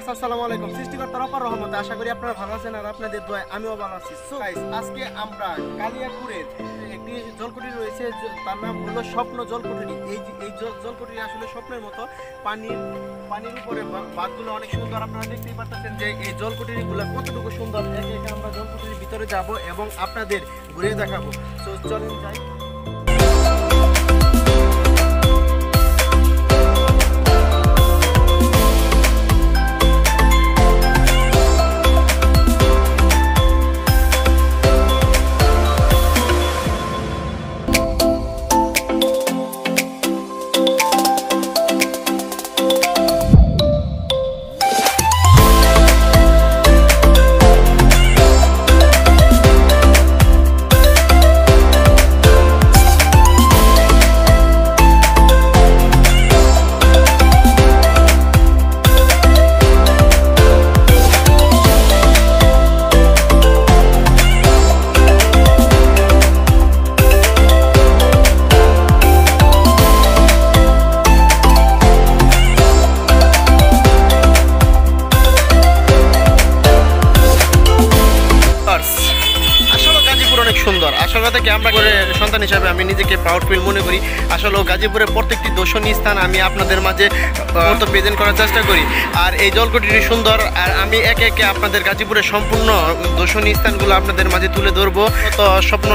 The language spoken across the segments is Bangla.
ভিউয়ার্স আসসালামু আলাইকুম। সৃষ্টিকর্তার অপার রহমতে আশা করি আপনারা ভালো আছেন আর আপনাদের দোয়ায় আমিও ভালো আছি। সো গাইস, আজকে আমরা কালিয়াকুড়ের একটি জলকুঠি রয়েছে, তার নাম হলো স্বপ্ন জলকুঠি। এই জলকুঠি আসলে স্বপ্নের মতো। পানির উপরে বাঁধগুলো অনেক সুন্দর। আপনারা দেখতেই পাচ্ছেন যে এই জলকুঠিগুলো কতটুকু সুন্দর। একে একে আমরা জলকুঠির ভিতরে যাব এবং আপনাদের ঘুরে দেখাবো। সো চলেন যাই। সুন্দর। আসলে থেকে আমরা করে সন্তান হিসাবে আমি নিজেকে প্রাউড ফিল মনে করি। আসলে গাজীপুরের প্রত্যেকটি দর্শনীয় স্থান আমি আপনাদের মাঝে প্রেজেন্ট করার চেষ্টা করি। আর এই জলকুঠিটি সুন্দর, আর আমি একে একে আপনাদের গাজীপুরের সম্পূর্ণ দর্শনীয় স্থানগুলো আপনাদের মাঝে তুলে ধরবো। তো স্বপ্ন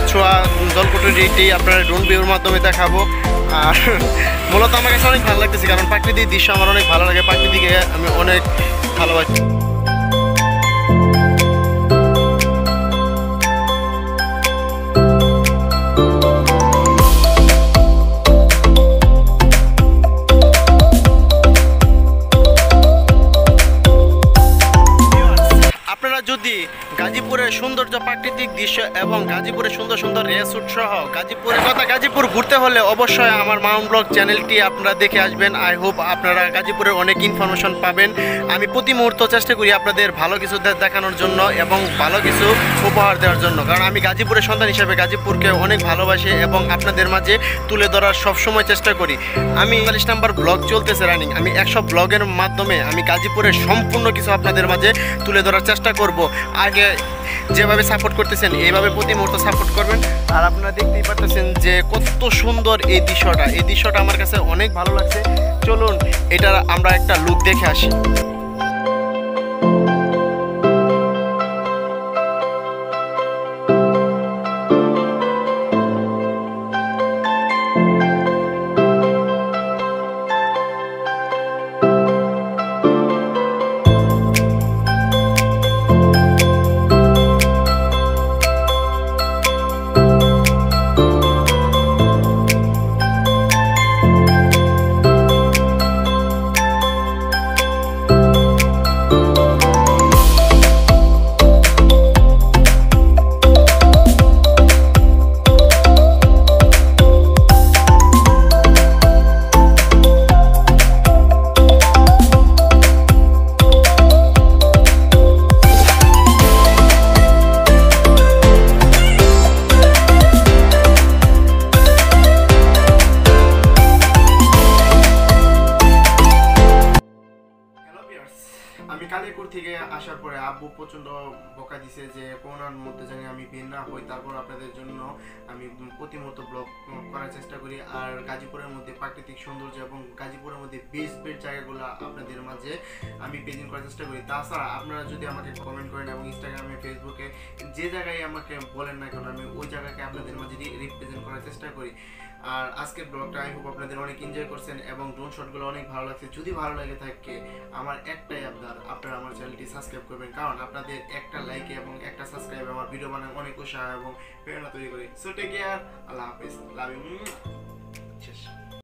ছোঁয়া জলকুঠিটি আপনারা ড্রোন ভিউর মাধ্যমে দেখাবো। আর মূলত আমার কাছে অনেক ভালো লাগতেছে, কারণ প্রাকৃতিক দৃশ্য আমার অনেক ভালো লাগে। প্রাকৃতিকে আমি অনেক ভালোবাসি। যদি গাজীপুরের সৌন্দর্য, প্রাকৃতিক দৃশ্য এবং গাজীপুরের সুন্দর সুন্দর রেসুট সহ গাজীপুর ঘুরতে হলে অবশ্যই আমার মাউন্ট ব্লগ চ্যানেলটি আপনারা দেখে আসবেন। আই হোপ আপনারা গাজীপুরের অনেক ইনফরমেশন পাবেন। আমি প্রতি মুহূর্ত চেষ্টা করি আপনাদের ভালো কিছু দেখানোর জন্য এবং ভালো কিছু উপহার দেওয়ার জন্য, কারণ আমি গাজীপুরের সন্তান হিসেবে গাজীপুরকে অনেক ভালোবাসি এবং আপনাদের মাঝে তুলে ধরার সবসময় চেষ্টা করি। আমি 40 নাম্বার ব্লগ চলতেছে রানিং। আমি 100 ব্লগের মাধ্যমে আমি গাজীপুরের সম্পূর্ণ কিছু আপনাদের মাঝে তুলে ধরার চেষ্টা করব। আগে যেভাবে সাপোর্ট করতেছেন এইভাবে প্রতি মুহূর্ত সাপোর্ট করবেন। আর আপনারা দেখতেই পাচ্ছেন যে কত সুন্দর এই দৃশ্যটা আমার কাছে অনেক ভালো লাগছে। চলুন এটার আমরা একটা লুক দেখে আসি। আমি কালিয়াকুড় থেকে আসার পরে আব্বু প্রচণ্ড বকা দিছে যে করোনার মধ্যে জানি আমি বের না হই। তারপর আপনাদের জন্য আমি প্রতি মুহূর্ত ব্লগ করার চেষ্টা করি। আর গাজীপুরের মধ্যে প্রাকৃতিক সৌন্দর্য এবং গাজীপুরের মধ্যে বেস্ট জায়গাগুলো আপনাদের মাঝে আমি প্রেজেন্ট করার চেষ্টা করি। তাছাড়া আপনারা যদি আমাকে কমেন্ট করেন এবং ইনস্টাগ্রামে, ফেসবুকে যে জায়গায় আমাকে বলেন না কেন, আমি ওই জায়গাকে আপনাদের মাঝে রিপ্রেজেন্ট করার চেষ্টা করি। আর আজকের ব্লগটা আই হোপ আপনাদের অনেক এনজয় করছেন এবং ড্রোন শটগুলো অনেক ভালো লাগছে। যদি ভালো লাগে থাকে আমার একটাই আপনারা আমার চ্যানেলটি সাবস্ক্রাইব করবেন, কারণ আপনাদের একটা লাইকে এবং একটা সাবস্ক্রাইবে আমার ভিডিও বানানো অনেক উৎসাহ এবং প্রেরণা তৈরি করে। সো টেক কেয়ার, আল্লাহ হাফেজ, লাভ ইউ, শেষ।